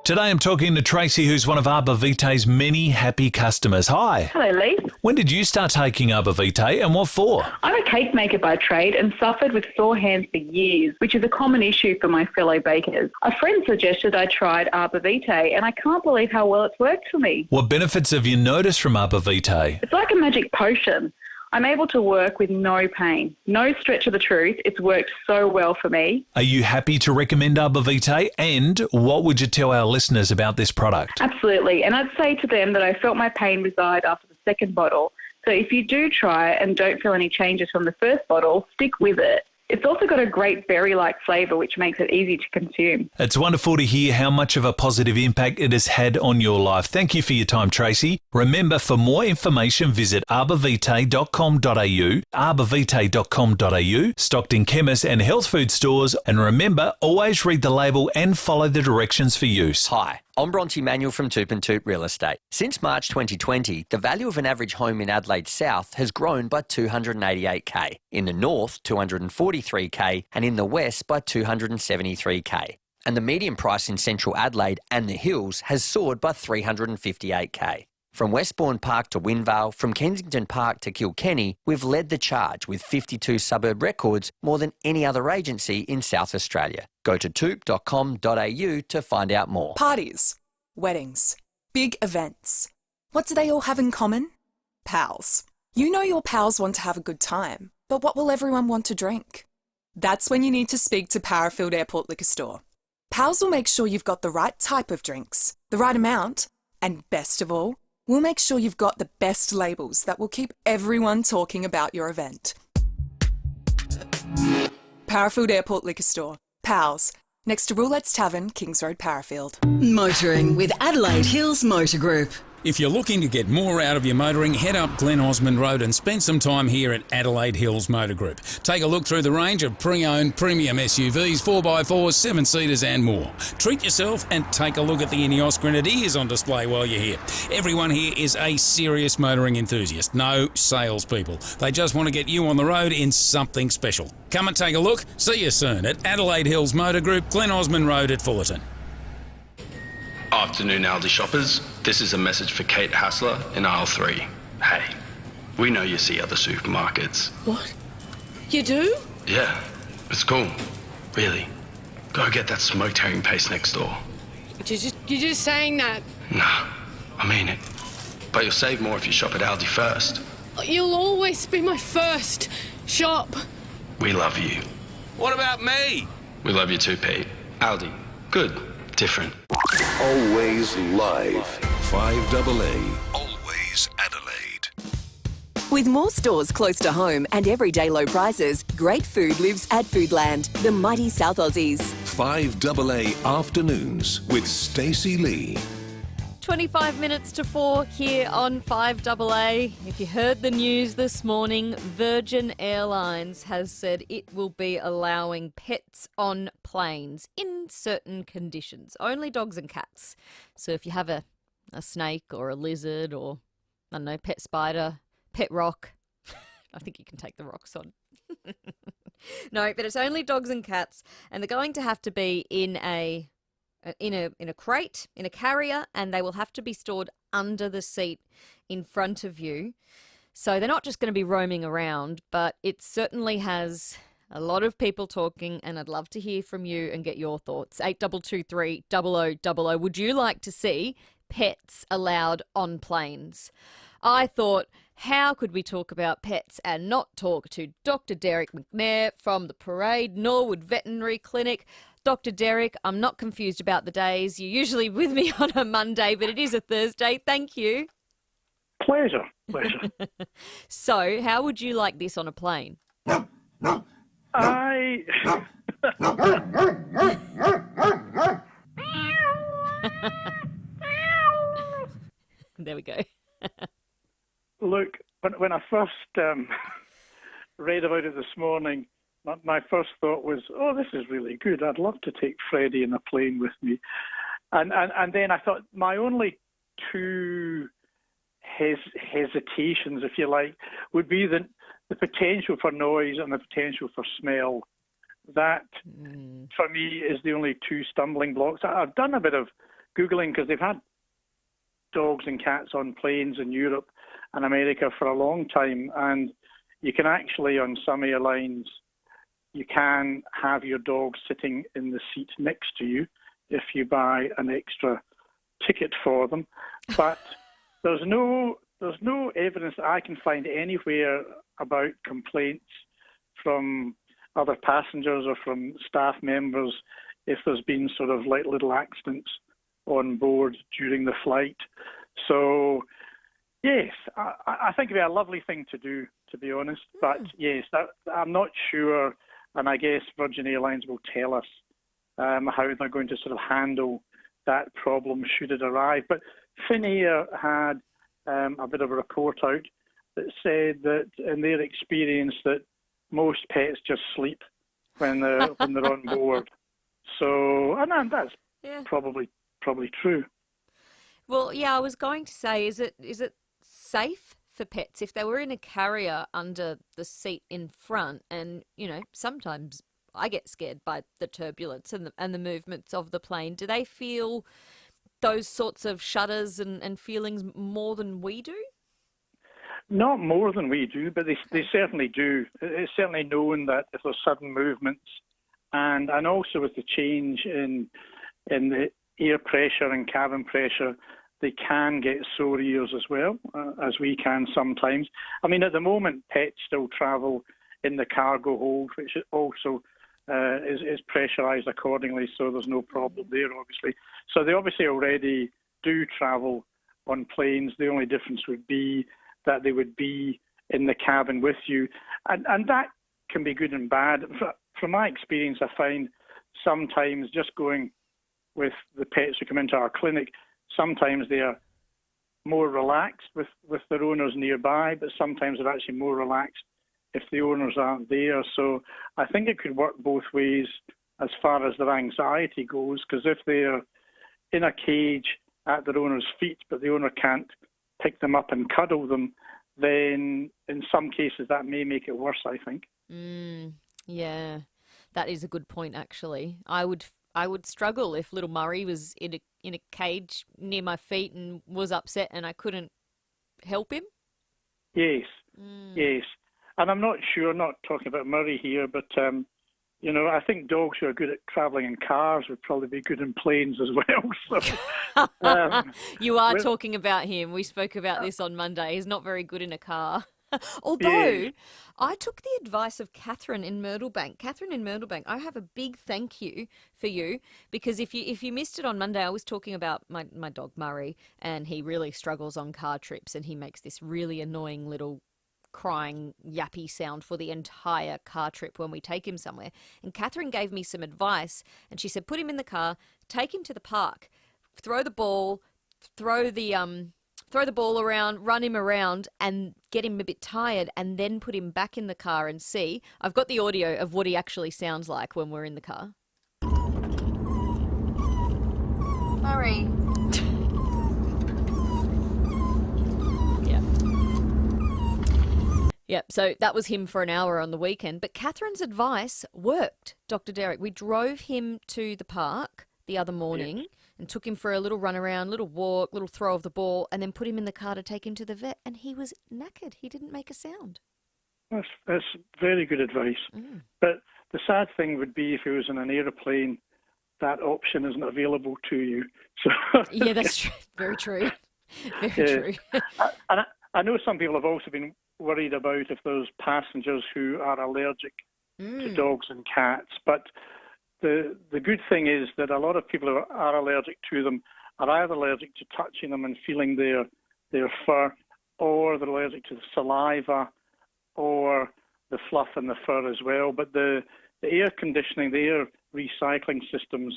Today I'm talking to Tracy, who's one of Arbor Vitae's many happy customers. Hi. Hello, Lee. When did you start taking Arbor Vitae and what for? I'm a cake maker by trade and suffered with sore hands for years, which is a common issue for my fellow bakers. A friend suggested I tried Arbor Vitae and I can't believe how well it's worked for me. What benefits have you noticed from Arbor Vitae? It's like a magic potion. I'm able to work with no pain. No stretch of the truth. It's worked so well for me. Are you happy to recommend Arbor Vitae? And what would you tell our listeners about this product? Absolutely. And I'd say to them that I felt my pain reside after the second bottle. So if you do try it and don't feel any changes from the first bottle, stick with it. It's also got a great berry-like flavour, which makes it easy to consume. It's wonderful to hear how much of a positive impact it has had on your life. Thank you for your time, Tracy. Remember, for more information, visit arbavitae.com.au, stocked in chemists and health food stores. And remember, always read the label and follow the directions for use. Hi, I'm Bronte Manuel from Toop and Toop Real Estate. Since March 2020, the value of an average home in Adelaide South has grown by $288K, in the north $243K, and in the west by $273K. And the median price in central Adelaide and the hills has soared by $358K. From Westbourne Park to Wynvale, from Kensington Park to Kilkenny, we've led the charge with 52 suburb records, more than any other agency in South Australia. Go to toop.com.au to find out more. Parties, weddings, big events. What do they all have in common? Pals. You know your pals want to have a good time, but what will everyone want to drink? That's when you need to speak to Parafield Airport Liquor Store. Pals will make sure you've got the right type of drinks, the right amount, and best of all, we'll make sure you've got the best labels that will keep everyone talking about your event. Parafield Airport Liquor Store. Pals. Next to Roulette's Tavern, Kings Road, Parafield. Motoring with Adelaide Hills Motor Group. If you're looking to get more out of your motoring, head up Glen Osmond Road and spend some time here at Adelaide Hills Motor Group. Take a look through the range of pre-owned premium SUVs, 4x4s, 7-seaters and more. Treat yourself and take a look at the Ineos Grenadiers on display while you're here. Everyone here is a serious motoring enthusiast, no salespeople. They just want to get you on the road in something special. Come and take a look. See you soon at Adelaide Hills Motor Group, Glen Osmond Road at Fullerton. Afternoon Aldi shoppers, this is a message for Kate Hassler in aisle 3. Hey, we know you see other supermarkets. What? You do? Yeah, it's cool. Really. Go get that smoked herring paste next door. You're just saying that. Nah, I mean it. But you'll save more if you shop at Aldi first. You'll always be my first shop. We love you. What about me? We love you too, Pete. Aldi. Good. Different. Always live. 5AA. Always Adelaide. With more stores close to home and everyday low prices, great food lives at Foodland, the mighty South Aussies. 5AA Afternoons with Stacey Lee. 25 minutes to 4 here on 5AA. If you heard the news this morning, Virgin Airlines has said it will be allowing pets on planes in certain conditions, only dogs and cats. So if you have a snake or a lizard or, I don't know, pet spider, pet rock, I think you can take the rocks on. No, but it's only dogs and cats, and they're going to have to be in a crate, in a carrier, and they will have to be stored under the seat in front of you. So they're not just going to be roaming around, but it certainly has a lot of people talking, and I'd love to hear from you and get your thoughts. 8223 0000. Would you like to see pets allowed on planes? I thought, how could we talk about pets and not talk to Dr. Derek McNair from the Parade Norwood Veterinary Clinic? Dr. Derek, I'm not confused about the days. You're usually with me on a Monday, but it is a Thursday. Thank you. Pleasure. So, how would you like this on a plane? There we go. Look, when I first read about it this morning, my first thought was, oh, this is really good. I'd love to take Freddie in a plane with me. And then I thought my only two hesitations, if you like, would be the potential for noise and the potential for smell. That, for me, is the only two stumbling blocks. I've done a bit of Googling because they've had dogs and cats on planes in Europe and America for a long time. And you can actually, on some airlines, you can have your dog sitting in the seat next to you if you buy an extra ticket for them. But there's no evidence that I can find anywhere about complaints from other passengers or from staff members if there's been sort of like little accidents on board during the flight. So Yes, I think it'd be a lovely thing to do, to be honest. But yes, I'm not sure, and I guess Virgin Airlines will tell us how they're going to sort of handle that problem should it arrive. But FIVEAA had a bit of a report out that said that in their experience that most pets just sleep when they're on board. So, and that's probably true. Well, yeah, I was going to say, is it safe for pets if they were in a carrier under the seat in front? And sometimes I get scared by the turbulence and the movements of the plane. Do they feel those sorts of shudders and feelings more than we do? Not more than we do, but they certainly do. It's certainly known that if there's sudden movements, and also with the change in the air pressure and cabin pressure, they can get sore ears as well, as we can sometimes. I mean, at the moment, pets still travel in the cargo hold, which also is pressurised accordingly, so there's no problem there, obviously. So they obviously already do travel on planes. The only difference would be that they would be in the cabin with you. And that can be good and bad. From my experience, I find sometimes just going with the pets who come into our clinic, sometimes they are more relaxed with their owners nearby, but sometimes they're actually more relaxed if the owners aren't there. So I think it could work both ways as far as their anxiety goes, because if they're in a cage at their owner's feet, but the owner can't pick them up and cuddle them, then in some cases that may make it worse, I think. Yeah, that is a good point, actually. I would struggle if little Murray was in a cage near my feet and was upset and I couldn't help him. Yes, yes. And I'm not sure, not talking about Murray here, but, I think dogs who are good at travelling in cars would probably be good in planes as well. So, you are talking about him. We spoke about this on Monday. He's not very good in a car. Although, I took the advice of Catherine in Myrtlebank. Catherine in Myrtlebank, I have a big thank you for you, because if you missed it on Monday, I was talking about my dog Murray, and he really struggles on car trips, and he makes this really annoying little crying yappy sound for the entire car trip when we take him somewhere. And Catherine gave me some advice, and she said, put him in the car, take him to the park, throw the ball around, run him around, and get him a bit tired, and then put him back in the car and see. I've got the audio of what he actually sounds like when we're in the car. Murray. Yep, so that was him for an hour on the weekend. But Catherine's advice worked, Dr. Derek. We drove him to the park the other morning and took him for a little run around, little walk, little throw of the ball, and then put him in the car to take him to the vet, and he was knackered. He didn't make a sound. That's very good advice. But the sad thing would be if he was in an aeroplane, that option isn't available to you. So yeah, that's true. Very true. Very true. I know some people have also been worried about if there's passengers who are allergic to dogs and cats. But the good thing is that a lot of people who are allergic to them are either allergic to touching them and feeling their fur, or they're allergic to the saliva or the fluff and the fur as well. But the air conditioning, the air recycling systems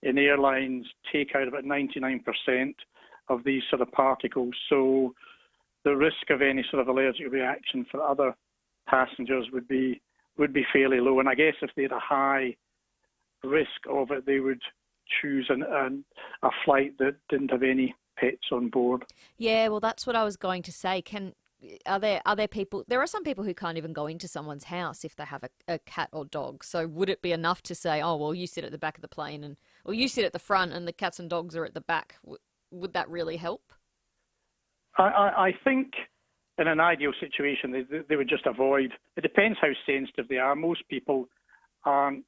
in airlines take out about 99% of these sort of particles. So the risk of any sort of allergic reaction for other passengers would be fairly low. And I guess if they had a high risk of it, they would choose a flight that didn't have any pets on board. Yeah, well, that's what I was going to say. Are there people? There are some people who can't even go into someone's house if they have a cat or dog. So would it be enough to say, oh well, you sit at the back of the plane, or you sit at the front, and the cats and dogs are at the back? Would that really help? I think in an ideal situation, they would just avoid. It depends how sensitive they are. Most people aren't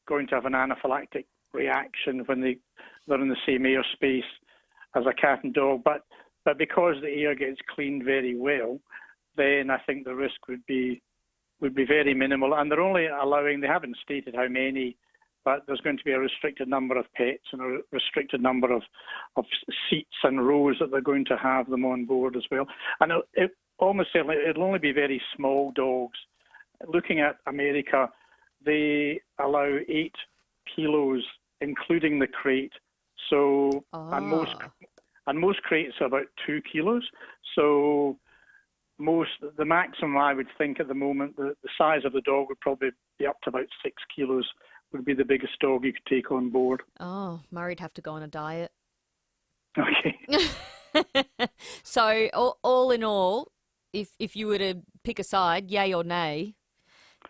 going to have an anaphylactic reaction when they're in the same airspace as a cat and dog. But because the air gets cleaned very well, then I think the risk would be very minimal. And they're only allowing, they haven't stated how many but there's going to be a restricted number of pets and a restricted number of seats and rows that they're going to have them on board as well. And it almost certainly it'll only be very small dogs. Looking at America, they allow 8 kilos, including the crate. So and most crates are about 2 kilos. So the maximum I would think at the moment, the size of the dog would probably be up to about 6 kilos. Would be the biggest dog you could take on board. Oh, Murray'd have to go on a diet. Okay. So all in all, if you were to pick a side, yay or nay,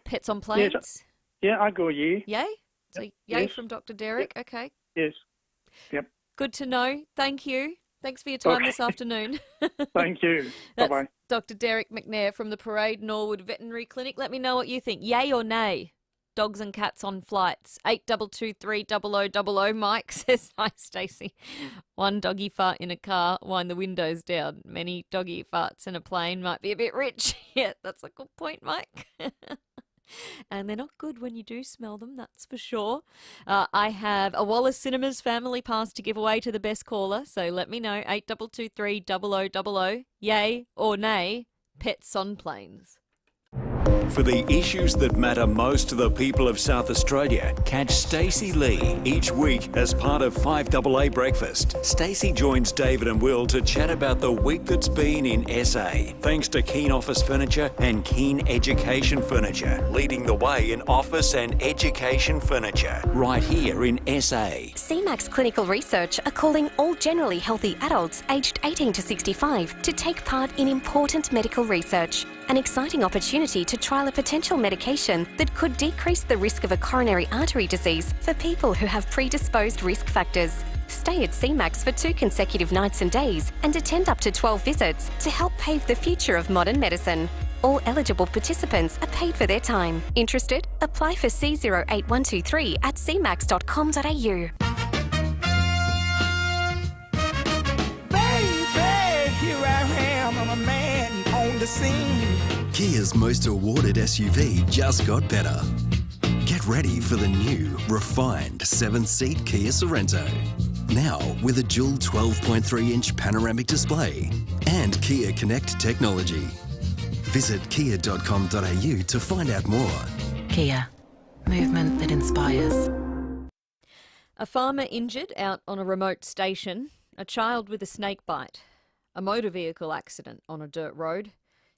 pets on planes? Yes. Yeah, I go yay. Yay? So yay yes. from Dr. Derek, Yep. okay. Yes. Yep. Good to know. Thank you. Thanks for your time this afternoon. Thank you. That's Bye-bye. Dr. Derek McNair from the Parade Norwood Veterinary Clinic. Let me know what you think. Yay or nay? Dogs and cats on flights. 8223 Mike says, hi, Stacey. One doggy fart in a car, wind the windows down. Many doggy farts in a plane might be a bit rich. Yeah, that's a good point, Mike. And they're not good when you do smell them, that's for sure. I have a Wallace Cinemas family pass to give away to the best caller, so let me know. 8223 yay or nay, pets on planes. For the issues that matter most to the people of South Australia, catch Stacey Lee each week as part of 5AA Breakfast. Stacey joins David and Will to chat about the week that's been in SA, thanks to Keen Office Furniture and Keen Education Furniture, leading the way in office and education furniture, right here in SA. CMAX Clinical Research are calling all generally healthy adults aged 18 to 65 to take part in important medical research. An exciting opportunity to trial a potential medication that could decrease the risk of a coronary artery disease for people who have predisposed risk factors. Stay at CMAX for 2 consecutive nights and days and attend up to 12 visits to help pave the future of modern medicine. All eligible participants are paid for their time. Interested? Apply for C08123 at cmax.com.au. Baby, here I am, I'm a man on the scene. Kia's most awarded SUV just got better. Get ready for the new, refined 7-seat Kia Sorento. Now with a dual 12.3-inch panoramic display and Kia Connect technology. Visit kia.com.au to find out more. Kia. Movement that inspires. A farmer injured out on a remote station, a child with a snake bite, a motor vehicle accident on a dirt road,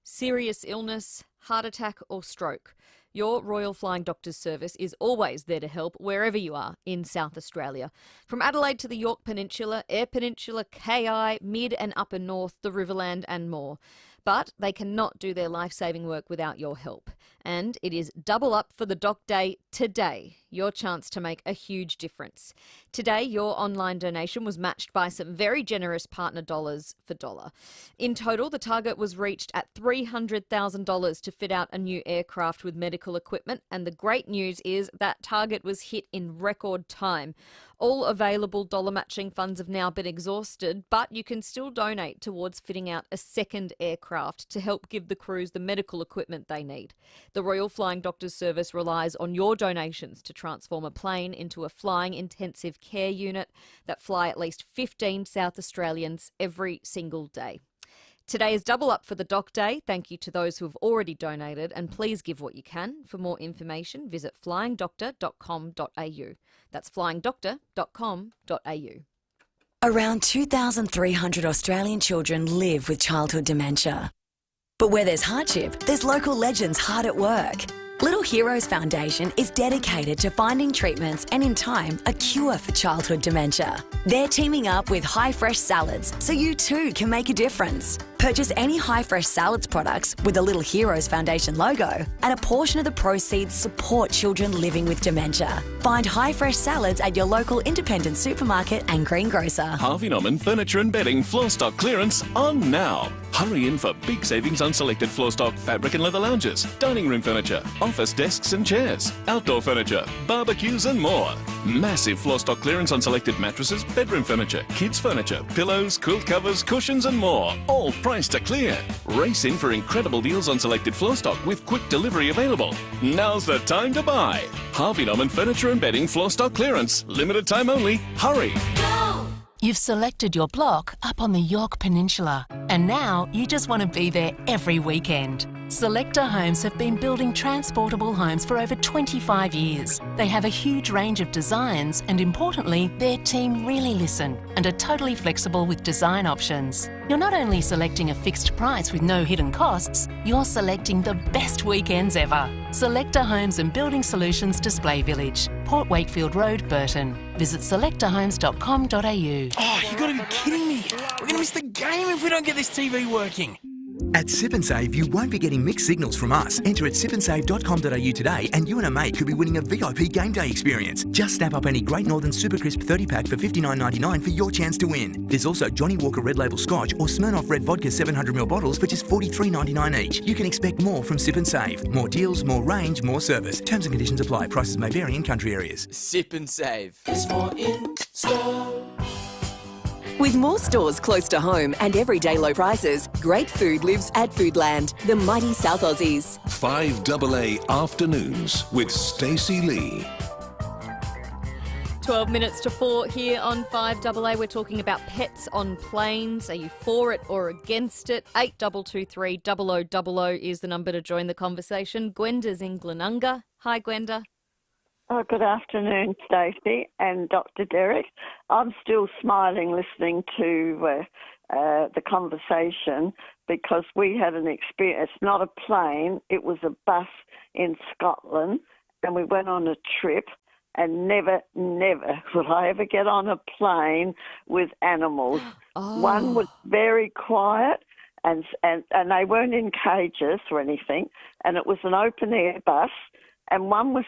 serious illness, heart attack or stroke. Your Royal Flying Doctors Service is always there to help wherever you are in South Australia. From Adelaide to the Yorke Peninsula, Eyre Peninsula, KI, Mid and Upper North, the Riverland and more. But they cannot do their life-saving work without your help. And it is double up for the Doc Day today, your chance to make a huge difference. Today, your online donation was matched by some very generous partner dollars for dollar. In total, the target was reached at $300,000 to fit out a new aircraft with medical equipment. And the great news is that target was hit in record time. All available dollar matching funds have now been exhausted, but you can still donate towards fitting out a second aircraft to help give the crews the medical equipment they need. The Royal Flying Doctors Service relies on your donations to transform a plane into a flying intensive care unit that fly at least 15 South Australians every single day. Today is double up for the Doc Day. Thank you to those who have already donated, and please give what you can. For more information, visit flyingdoctor.com.au. That's flyingdoctor.com.au. Around 2,300 Australian children live with childhood dementia. But where there's hardship, there's local legends hard at work. Little Heroes Foundation is dedicated to finding treatments and, in time, a cure for childhood dementia. They're teaming up with High Fresh Salads so you too can make a difference. Purchase any High Fresh Salads products with the Little Heroes Foundation logo, and a portion of the proceeds support children living with dementia. Find High Fresh Salads at your local independent supermarket and greengrocer. Harvey Norman Furniture and Bedding floor stock clearance on now. Hurry in for big savings on selected floor stock, fabric and leather lounges, dining room furniture, office desks and chairs, outdoor furniture, barbecues and more. Massive floor stock clearance on selected mattresses, bedroom furniture, kids furniture, pillows, quilt covers, cushions and more. All priced to clear. Race in for incredible deals on selected floor stock with quick delivery available. Now's the time to buy. Harvey Norman Furniture and Bedding floor stock clearance. Limited time only. Hurry. You've selected your block up on the York Peninsula, and now you just want to be there every weekend. Selector Homes have been building transportable homes for over 25 years. They have a huge range of designs and, importantly, their team really listen and are totally flexible with design options. You're not only selecting a fixed price with no hidden costs, you're selecting the best weekends ever. Selector Homes and Building Solutions Display Village, Port Wakefield Road, Burton. Visit selectorhomes.com.au. Oh, you gotta be kidding me. We're gonna miss the game if we don't get this TV working. At Sip and Save, you won't be getting mixed signals from us. Enter at sipandsave.com.au today and you and a mate could be winning a VIP game day experience. Just snap up any Great Northern Super Crisp 30-pack for $59.99 for your chance to win. There's also Johnny Walker Red Label Scotch or Smirnoff Red Vodka 700ml bottles for just $43.99 each. You can expect more from Sip and Save. More deals, more range, more service. Terms and conditions apply. Prices may vary in country areas. Sip and Save. There's more in store. With more stores close to home and everyday low prices, great food lives at Foodland, the mighty South Aussies. 5AA Afternoons with Stacey Lee. 12 minutes to 4 here on 5AA. We're talking about pets on planes. Are you for it or against it? 8223 0000 is the number to join the conversation. Gwenda's in Glenunga. Hi, Gwenda. Oh, good afternoon, Stacey and Dr. Derek. I'm still smiling listening to the conversation because we had an experience. It's not a plane, it was a bus in Scotland, and we went on a trip, and never will I ever get on a plane with animals. Oh. One was very quiet, and they weren't in cages or anything, and it was an open-air bus, and one was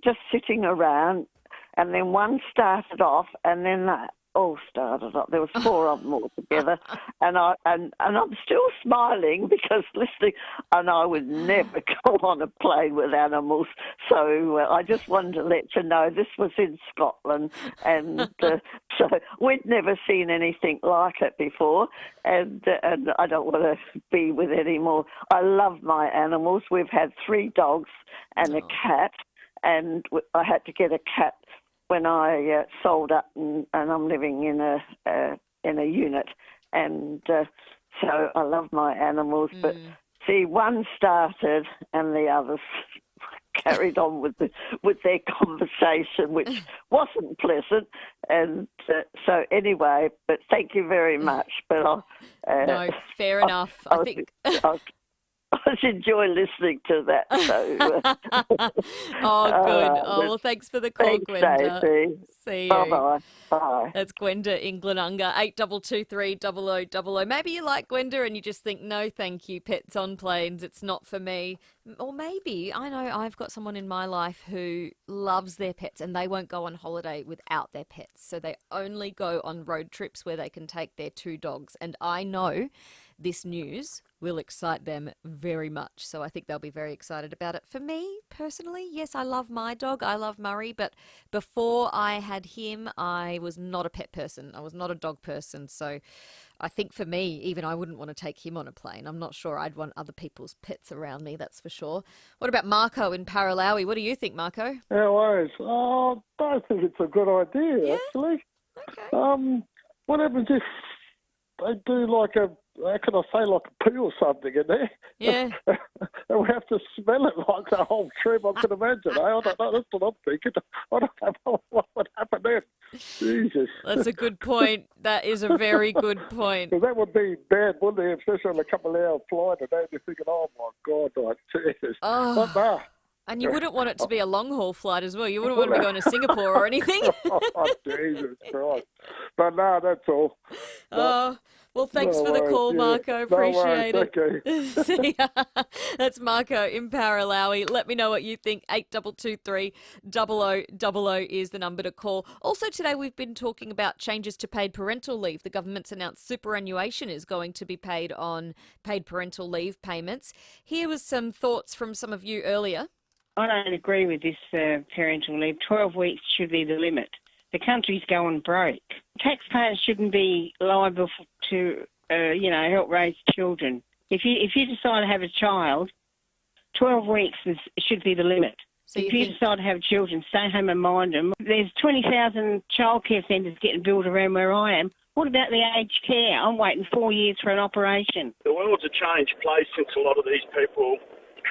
just sitting around, and then one started off, and then they all started off. There was 4 of them all together, and I'm still smiling because listening, and I would never go on a plane with animals. So I just wanted to let you know this was in Scotland, and so we'd never seen anything like it before, and I don't want to be with any more. I love my animals. We've had 3 dogs and a cat. And I had to get a cat when I sold up, and I'm living in a unit, and so I love my animals. But see, one started, and the others carried on with their conversation, which wasn't pleasant. And so anyway, but thank you very much. But no, fair enough. I think. I enjoy listening to that. So, oh, good. Well, thanks for the call, thanks, Gwenda. Stacey. See you. Bye-bye. Bye. That's Gwenda in Glenunga, 8223 0000. Maybe you like Gwenda and you just think, no, thank you, pets on planes, it's not for me. Or maybe, I know I've got someone in my life who loves their pets and they won't go on holiday without their pets. So they only go on road trips where they can take their 2 dogs. And I know this news will excite them very much. So I think they'll be very excited about it. For me, personally, yes, I love my dog. I love Murray. But before I had him, I was not a pet person. I was not a dog person. So I think for me, even I wouldn't want to take him on a plane. I'm not sure I'd want other people's pets around me, that's for sure. What about Marco in Paralawi? What do you think, Marco? No worries. I don't think it's a good idea, actually. Okay. What happens if they do like a, how can I say, like a poo or something in there? Yeah. And we have to smell it like the whole trip, I can imagine. I don't know, that's what I'm thinking. I don't know what would happen then. Jesus. That's a good point. That is a very good point. Because that would be bad, wouldn't it? Especially on a couple-hour flight and then you're thinking, oh my God, like, Jesus. Oh. But nah. And you wouldn't want it to be a long-haul flight as well. You wouldn't want to be going to Singapore or anything. Oh, Jesus Christ. But no, that's all. Oh, Well, thanks for the call, Marco. Appreciate it. See ya. That's Marco in Paralawi. Let me know what you think. 8223 0000 is the number to call. Also today we've been talking about changes to paid parental leave. The government's announced superannuation is going to be paid on paid parental leave payments. Here was some thoughts from some of you earlier. I don't agree with this parental leave. 12 weeks should be the limit. The country's going broke. Taxpayers shouldn't be liable to, help raise children. If you decide to have a child, 12 weeks should be the limit. So if you decide to have children, stay home and mind them. There's 20,000 childcare centres getting built around where I am. What about the aged care? I'm waiting 4 years for an operation. The world's a changed place since a lot of these people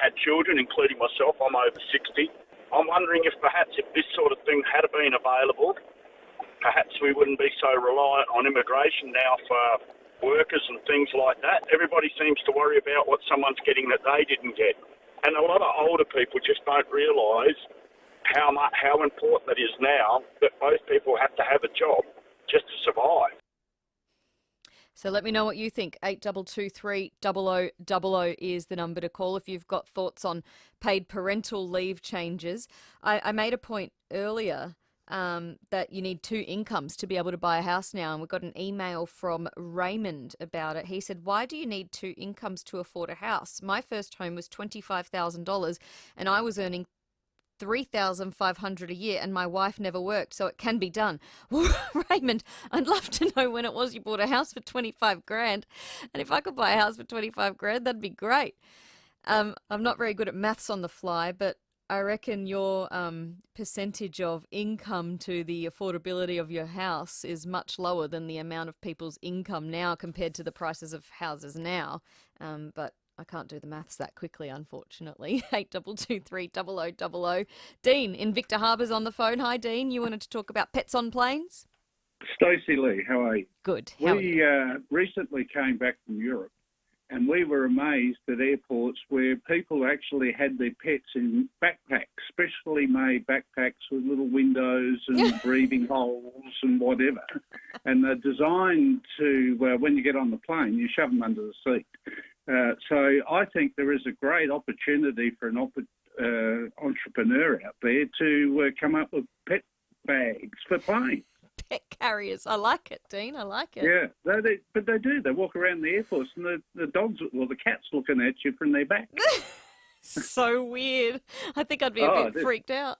had children, including myself. I'm over 60. I'm wondering if perhaps if this sort of thing had been available, perhaps we wouldn't be so reliant on immigration now for workers and things like that. Everybody seems to worry about what someone's getting that they didn't get. And a lot of older people just don't realise how important it is now that both people have to have a job just to survive. So let me know what you think. 8223 0000 is the number to call if you've got thoughts on paid parental leave changes. I made a point earlier that you need 2 incomes to be able to buy a house now, and we got an email from Raymond about it. He said, why do you need 2 incomes to afford a house? My first home was $25,000 and I was earning $3,500 a year, and my wife never worked, so it can be done. Well, Raymond, I'd love to know when it was you bought a house for 25 grand, and if I could buy a house for 25 grand, that'd be great. I'm not very good at maths on the fly, but I reckon your percentage of income to the affordability of your house is much lower than the amount of people's income now compared to the prices of houses now. But I can't do the maths that quickly, unfortunately. 8223 0000. Dean in Victor Harbour's on the phone. Hi, Dean. You wanted to talk about pets on planes? Stacey Lee, how are you? Good. We recently came back from Europe, and we were amazed at airports where people actually had their pets in backpacks, specially made backpacks with little windows and breathing holes and whatever. And they're designed to, when you get on the plane, you shove them under the seat. So I think there is a great opportunity for an entrepreneur out there to come up with pet bags for planes. Pet carriers. I like it, Dean. I like it. Yeah, but they do. They walk around the airports and the dogs or the cat's looking at you from their back. So weird. I think I'd be a bit freaked out.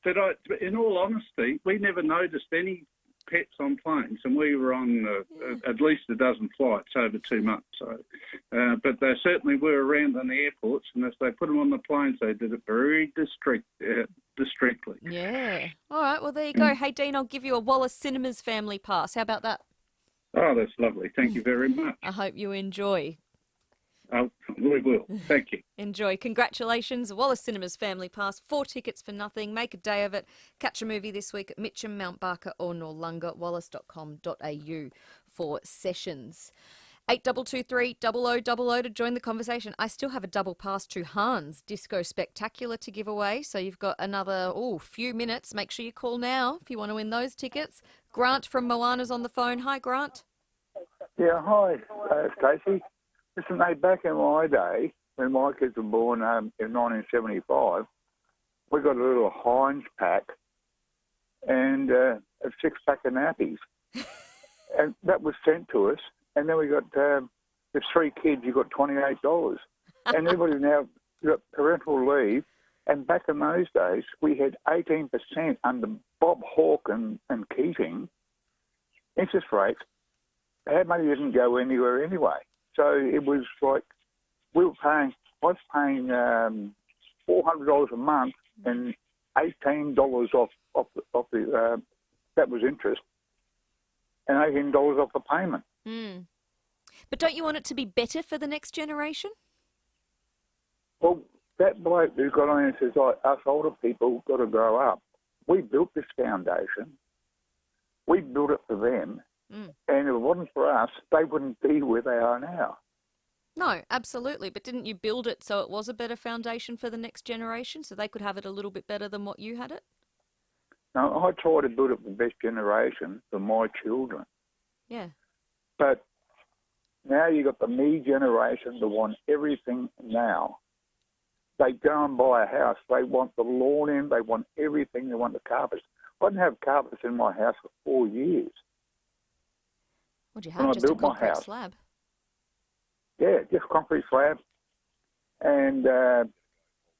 But in all honesty, we never noticed any pets on planes, and we were on at least a dozen flights over 2 months. So, but they certainly were around on the airports, and as they put them on the planes, they did it very discreetly. Yeah. All right. Well, there you go. Hey, Dean, I'll give you a Wallace Cinemas family pass. How about that? Oh, that's lovely. Thank you very much. I hope you enjoy. Oh, we will. Thank you. Enjoy. Congratulations. Wallace Cinemas Family Pass. 4 tickets for nothing. Make a day of it. Catch a movie this week at Mitcham, Mount Barker or Noarlunga. Wallace.com.au for sessions. 8223 0000 to join the conversation. I still have a double pass to Hans Disco Spectacular to give away, so you've got another few minutes. Make sure you call now if you want to win those tickets. Grant from Moana's on the phone. Hi, Grant. Yeah, hi, Stacey. Listen, mate, back in my day, when my kids were born in 1975, we got a little Heinz pack and a 6-pack of nappies. And that was sent to us. And then we got, with 3 kids, you got $28. And everybody now got parental leave. And back in those days, we had 18% under Bob Hawke and Keating interest rates. That money didn't go anywhere anyway. So it was like I was paying $400 a month and $18 off the that was interest, and $18 off the payment. Mm. But don't you want it to be better for the next generation? Well, that bloke who got on and says, us older people got to grow up. We built this foundation. We built it for them. And if it wasn't for us, they wouldn't be where they are now. No, absolutely. But didn't you build it so it was a better foundation for the next generation, so they could have it a little bit better than what you had it? No, I try to build it for the best generation for my children. Yeah. But Now you've got the me generation that want everything now. They go and buy a house. They want the lawn in. They want everything. They want the carpets. I didn't have carpets in my house for 4 years. What'd you have? Just a concrete slab? Yeah, just concrete slab. And,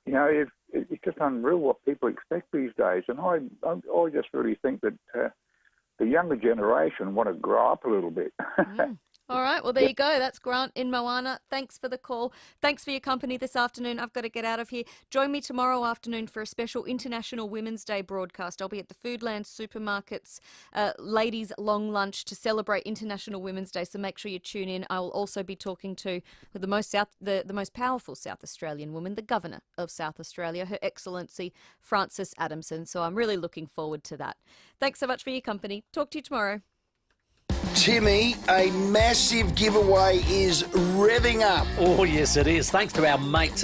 you know, it's just unreal what people expect these days. And I just really think that the younger generation want to grow up a little bit. All right, well, there you go. That's Grant in Moana. Thanks for the call. Thanks for your company this afternoon. I've got to get out of here. Join me tomorrow afternoon for a special International Women's Day broadcast. I'll be at the Foodland Supermarkets ladies' long lunch to celebrate International Women's Day, so make sure you tune in. I will also be talking to the most powerful South Australian woman, the Governor of South Australia, Her Excellency Frances Adamson. So I'm really looking forward to that. Thanks so much for your company. Talk to you tomorrow. Timmy, a massive giveaway is revving up. Oh, yes, it is. Thanks to our mates